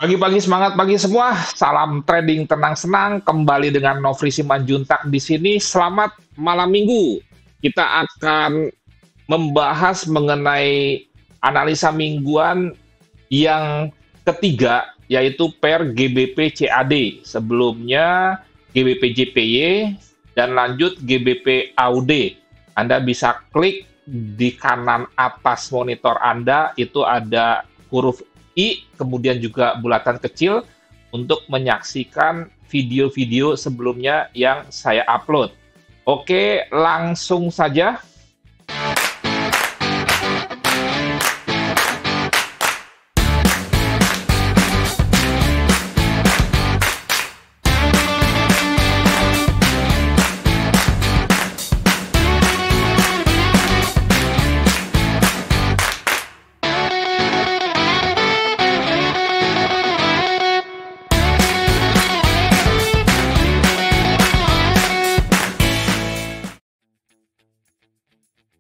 Pagi-pagi semangat pagi semua. Salam trading tenang senang. Kembali dengan Nofri Simanjuntak di sini. Selamat malam Minggu. Kita akan membahas mengenai analisa mingguan yang ketiga, yaitu pair GBP CAD. Sebelumnya GBP JPY dan lanjut GBP AUD. Anda bisa klik di kanan atas monitor Anda, itu ada huruf I, kemudian juga bulatan kecil untuk menyaksikan video-video sebelumnya yang saya upload. Oke, langsung saja.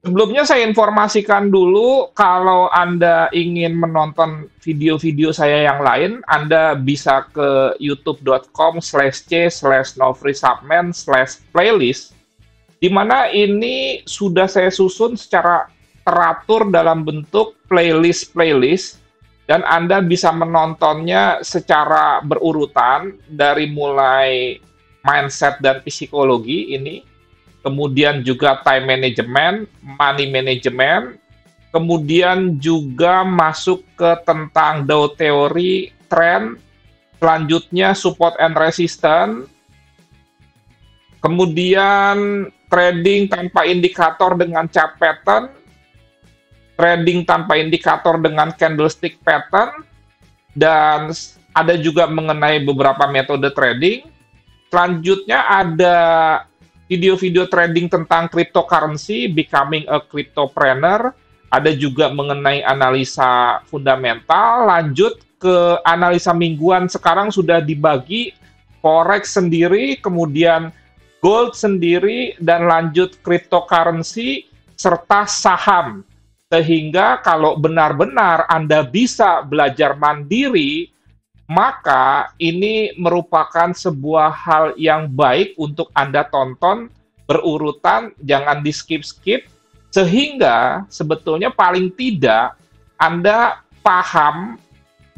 Sebelumnya saya informasikan dulu, kalau Anda ingin menonton video-video saya yang lain, Anda bisa ke youtube.com/c/nofrisubman/playlist, di mana ini sudah saya susun secara teratur dalam bentuk playlist-playlist, dan Anda bisa menontonnya secara berurutan dari mulai mindset dan psikologi ini, kemudian juga time management, money management, kemudian juga masuk ke tentang Dow teori, trend, selanjutnya support and resistance, kemudian trading tanpa indikator dengan chart pattern, trading tanpa indikator dengan candlestick pattern, dan ada juga mengenai beberapa metode trading. Selanjutnya ada video-video trading tentang cryptocurrency, becoming a cryptopreneur, ada juga mengenai analisa fundamental, lanjut ke analisa mingguan. Sekarang sudah dibagi forex sendiri, kemudian gold sendiri, dan lanjut cryptocurrency, serta saham. Sehingga kalau benar-benar Anda bisa belajar mandiri, maka ini merupakan sebuah hal yang baik untuk Anda tonton berurutan, jangan di-skip-skip, sehingga sebetulnya paling tidak Anda paham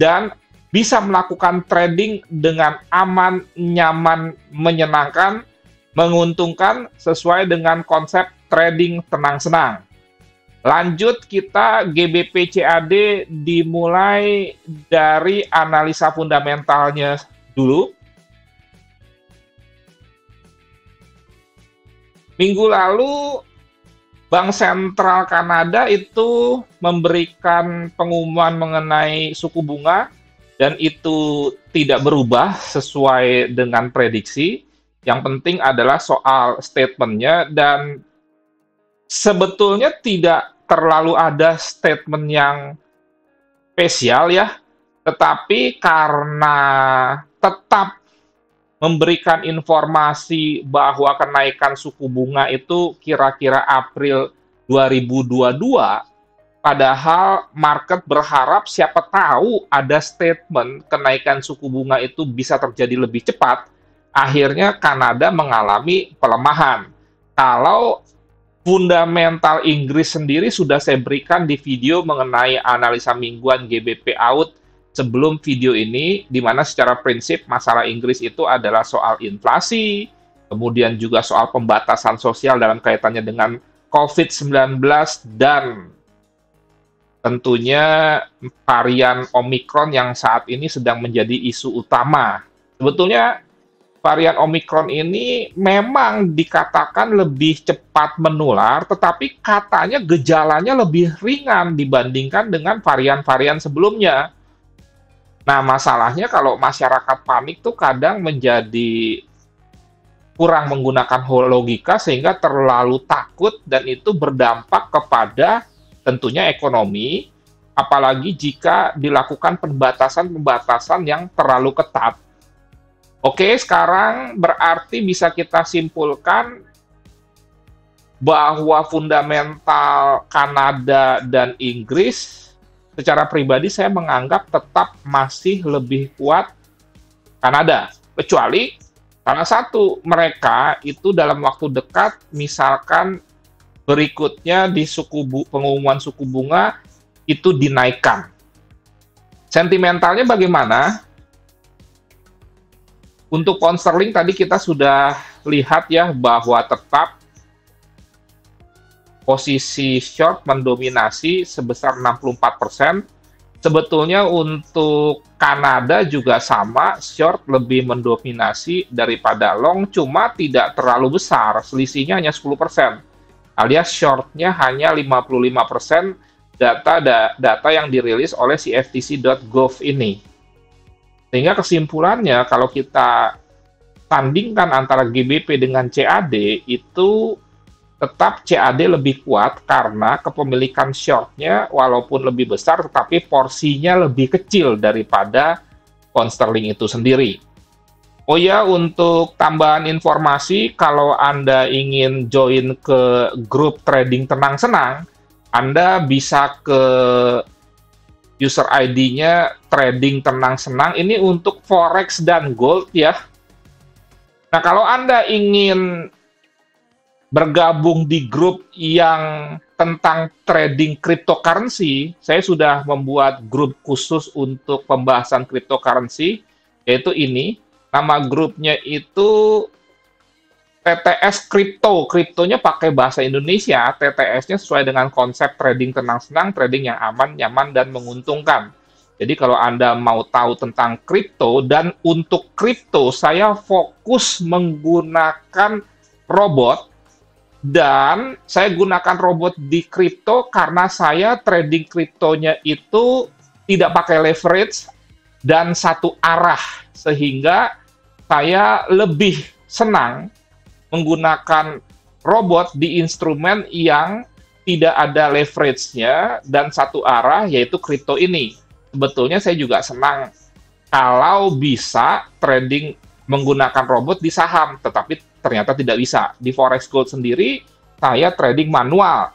dan bisa melakukan trading dengan aman, nyaman, menyenangkan, menguntungkan sesuai dengan konsep trading tenang-senang. Lanjut, kita GBP CAD dimulai dari analisa fundamentalnya dulu. Minggu lalu, Bank Sentral Kanada itu memberikan pengumuman mengenai suku bunga, dan itu tidak berubah sesuai dengan prediksi. Yang penting adalah soal statementnya, dan sebetulnya tidak terlalu ada statement yang spesial ya, tetapi karena tetap memberikan informasi bahwa kenaikan suku bunga itu kira-kira April 2022, padahal market berharap siapa tahu ada statement kenaikan suku bunga itu bisa terjadi lebih cepat, akhirnya Kanada mengalami pelemahan. Kalau fundamental Inggris sendiri sudah saya berikan di video mengenai analisa mingguan GBP AUD sebelum video ini, di mana secara prinsip masalah Inggris itu adalah soal inflasi, kemudian juga soal pembatasan sosial dalam kaitannya dengan COVID-19, dan tentunya varian Omicron yang saat ini sedang menjadi isu utama. Sebetulnya varian Omicron ini memang dikatakan lebih cepat menular, tetapi katanya gejalanya lebih ringan dibandingkan dengan varian-varian sebelumnya. Nah, masalahnya kalau masyarakat panik tuh kadang menjadi kurang menggunakan logika sehingga terlalu takut, dan itu berdampak kepada tentunya ekonomi, apalagi jika dilakukan pembatasan-pembatasan yang terlalu ketat. Oke, sekarang berarti bisa kita simpulkan bahwa fundamental Kanada dan Inggris secara pribadi saya menganggap tetap masih lebih kuat Kanada. Kecuali salah satu mereka itu dalam waktu dekat, misalkan berikutnya di pengumuman suku bunga itu dinaikkan. Sentimentalnya bagaimana? Untuk pound sterling tadi kita sudah lihat ya bahwa tetap posisi short mendominasi sebesar 64%. Sebetulnya untuk Kanada juga sama, short lebih mendominasi daripada long, cuma tidak terlalu besar, selisihnya hanya 10%. Alias shortnya hanya 55% data yang dirilis oleh CFTC.gov ini. Sehingga kesimpulannya, kalau kita tandingkan antara GBP dengan CAD, itu tetap CAD lebih kuat karena kepemilikan shortnya walaupun lebih besar, tetapi porsinya lebih kecil daripada pound sterling itu sendiri. Oh ya, untuk tambahan informasi, kalau Anda ingin join ke grup trading tenang-senang, Anda bisa ke user ID-nya trading tenang-senang. Ini untuk forex dan gold ya. Nah, kalau Anda ingin bergabung di grup yang tentang trading cryptocurrency, saya sudah membuat grup khusus untuk pembahasan cryptocurrency, yaitu ini. Nama grupnya itu TTS Crypto. Kriptonya pakai bahasa Indonesia, TTS-nya sesuai dengan konsep trading tenang-senang, trading yang aman, nyaman, dan menguntungkan. Jadi kalau Anda mau tahu tentang kripto, dan untuk kripto saya fokus menggunakan robot, dan saya gunakan robot di kripto karena saya trading kriptonya itu tidak pakai leverage dan satu arah, sehingga saya lebih senang menggunakan robot di instrumen yang tidak ada leverage-nya dan satu arah, yaitu kripto ini. Sebetulnya saya juga senang kalau bisa trading menggunakan robot di saham, tetapi ternyata tidak bisa. Di Forex Gold sendiri, saya trading manual.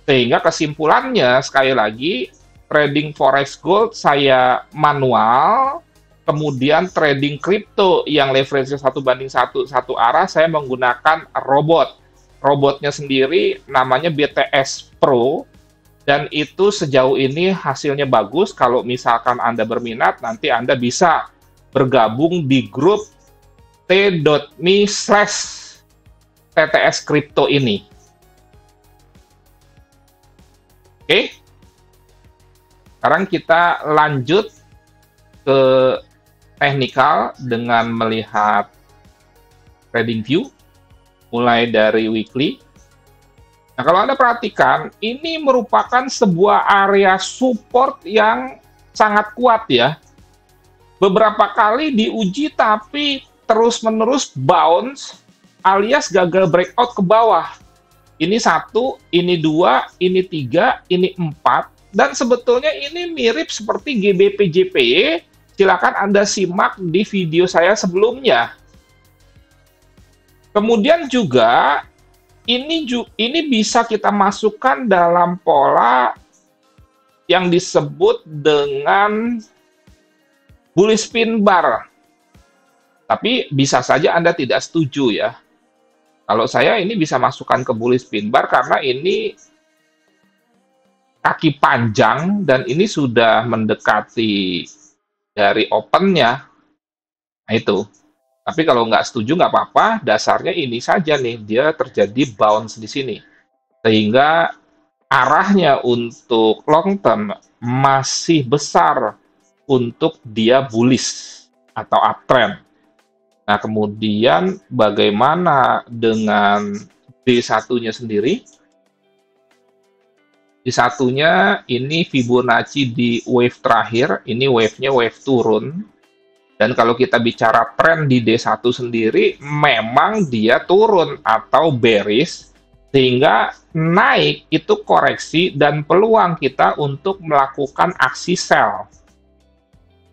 Sehingga kesimpulannya, sekali lagi, trading Forex Gold saya manual, kemudian trading kripto yang leverage-nya 1:1, satu arah, saya menggunakan robot. Robotnya sendiri namanya BTS Pro, dan itu sejauh ini hasilnya bagus. Kalau misalkan Anda berminat, nanti Anda bisa bergabung di grup t.me/TTS Crypto ini. Oke, sekarang kita lanjut ke teknikal dengan melihat trading view, mulai dari weekly. Nah, kalau Anda perhatikan, ini merupakan sebuah area support yang sangat kuat ya. Beberapa kali diuji tapi terus-menerus bounce alias gagal breakout ke bawah. Ini 1, ini 2, ini 3, ini 4. Dan sebetulnya ini mirip seperti GBP JPY. Silakan Anda simak di video saya sebelumnya. Kemudian juga ini bisa kita masukkan dalam pola yang disebut dengan bullish pin bar. Tapi bisa saja Anda tidak setuju ya. Kalau saya ini bisa masukkan ke bullish pin bar karena ini kaki panjang dan ini sudah mendekati dari open-nya. Nah itu. Tapi kalau nggak setuju nggak apa-apa, dasarnya ini saja nih, dia terjadi bounce di sini. Sehingga arahnya untuk long term masih besar untuk dia bullish atau uptrend. Nah, kemudian bagaimana dengan D1-nya sendiri? D1-nya ini Fibonacci di wave terakhir, ini wave-nya wave turun. Dan kalau kita bicara tren di D1 sendiri, memang dia turun atau bearish, sehingga naik itu koreksi dan peluang kita untuk melakukan aksi sell.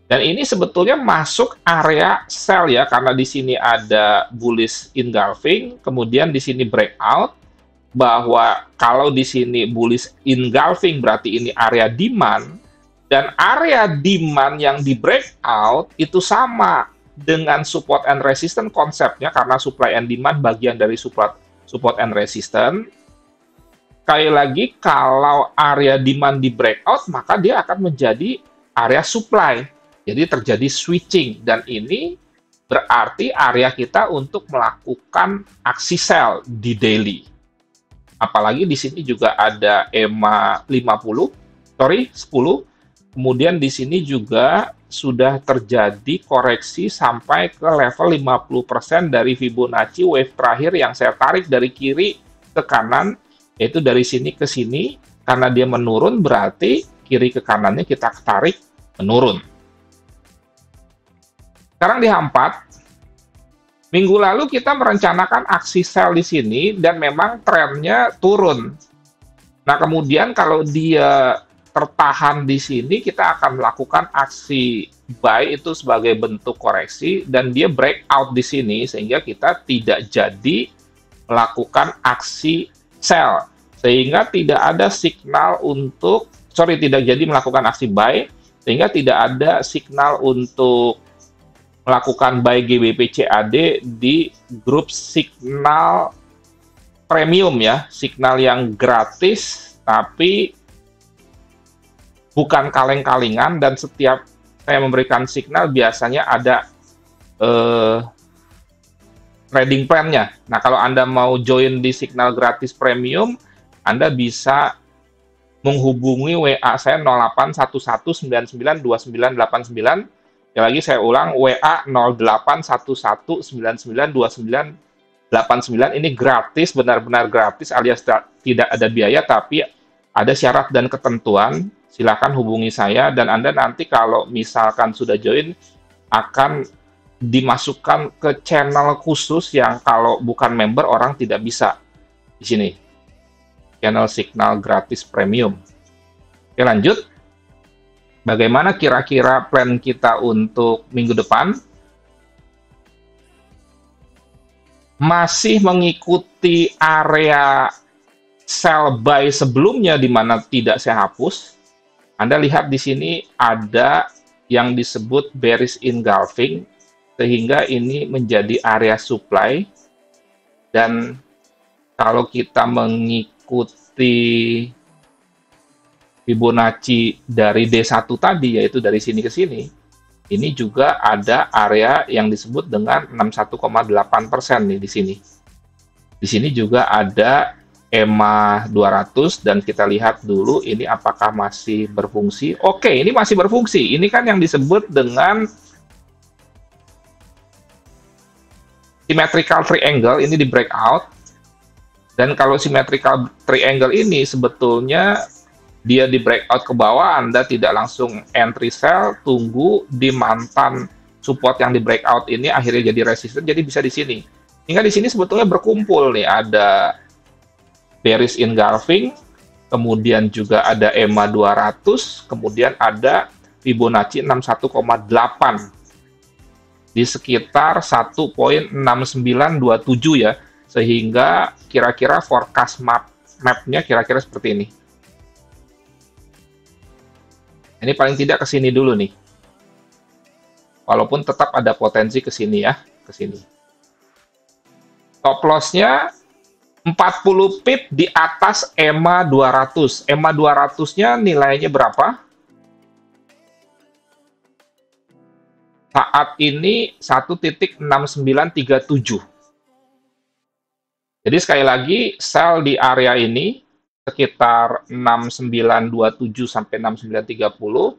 Dan ini sebetulnya masuk area sell ya, karena di sini ada bullish engulfing, kemudian di sini breakout, bahwa kalau di sini bullish engulfing berarti ini area demand, Dan area demand yang di breakout itu sama dengan support and resistance konsepnya, karena supply and demand bagian dari support and resistance. Sekali lagi, kalau area demand di breakout, maka dia akan menjadi area supply. Jadi terjadi switching, dan ini berarti area kita untuk melakukan aksi sell di daily. Apalagi di sini juga ada EMA 10. Kemudian di sini juga sudah terjadi koreksi sampai ke level 50% dari Fibonacci wave terakhir yang saya tarik dari kiri ke kanan, yaitu dari sini ke sini. Karena dia menurun, berarti kiri ke kanannya kita tarik menurun. Sekarang di H4, minggu lalu kita merencanakan aksi sell di sini, dan memang trennya turun. Nah, kemudian kalau dia tertahan di sini, kita akan melakukan aksi buy itu sebagai bentuk koreksi, dan dia breakout di sini, sehingga kita tidak jadi melakukan aksi sell. Sehingga tidak ada signal untuk, tidak jadi melakukan aksi buy, sehingga tidak ada signal untuk melakukan buy GBP CAD di grup signal premium ya, signal yang gratis, tapi bukan kaleng-kalingan, dan setiap saya memberikan signal biasanya ada trading plan-nya. Nah, kalau Anda mau join di signal gratis premium, Anda bisa menghubungi WA saya 0811992989. Sekali lagi saya ulang, WA 0811992989. Ini gratis, benar-benar gratis, alias tidak ada biaya, tapi ada syarat dan ketentuan. Silakan hubungi saya, dan Anda nanti kalau misalkan sudah join, akan dimasukkan ke channel khusus yang kalau bukan member orang tidak bisa. Di sini, channel signal gratis premium. Oke, lanjut. Bagaimana kira-kira plan kita untuk minggu depan? Masih mengikuti area sell buy sebelumnya, di mana tidak saya hapus. Anda lihat di sini ada yang disebut bearish engulfing, sehingga ini menjadi area supply. Dan kalau kita mengikuti Fibonacci dari D1 tadi, yaitu dari sini ke sini, ini juga ada area yang disebut dengan 61,8% nih di sini. Di sini juga ada EMA 200, dan kita lihat dulu ini apakah masih berfungsi. Oke, ini masih berfungsi. Ini kan yang disebut dengan symmetrical triangle, ini di breakout. Dan kalau symmetrical triangle ini sebetulnya dia di breakout ke bawah, Anda tidak langsung entry sell, tunggu di mantan support yang di breakout ini akhirnya jadi resistance, jadi bisa di sini. Hingga di sini sebetulnya berkumpul nih, ada bearish engulfing, kemudian juga ada EMA 200, kemudian ada Fibonacci 61,8 di sekitar 1.6927 ya, sehingga kira-kira forecast map-nya kira-kira seperti ini. Ini paling tidak ke sini dulu nih. Walaupun tetap ada potensi ke sini ya, ke sini. Stop loss-nya 40 pip di atas EMA 200. EMA 200-nya nilainya berapa? Saat ini 1.6937. Jadi sekali lagi, sell di area ini sekitar 6927 sampai 6930,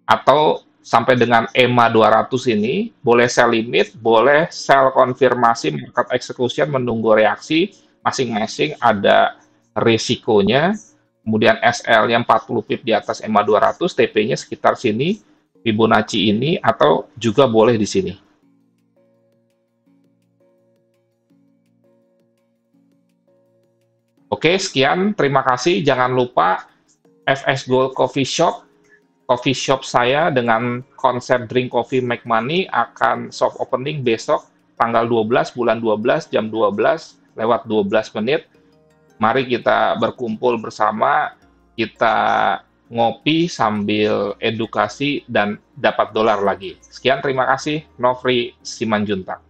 atau sampai dengan EMA 200 ini, boleh sell limit, boleh sell konfirmasi, market execution, menunggu reaksi, masing-masing ada risikonya. Kemudian SL-nya 40 pip di atas EMA 200, TP-nya sekitar sini, Fibonacci ini, atau juga boleh di sini. Oke, sekian. Terima kasih. Jangan lupa FS Gold Coffee Shop saya dengan konsep Drink Coffee Make Money akan soft opening besok tanggal 12 bulan 12 jam 12 lewat 12 menit. Mari kita berkumpul bersama, kita ngopi sambil edukasi dan dapat dolar lagi. Sekian, terima kasih. Nofri Simanjuntak.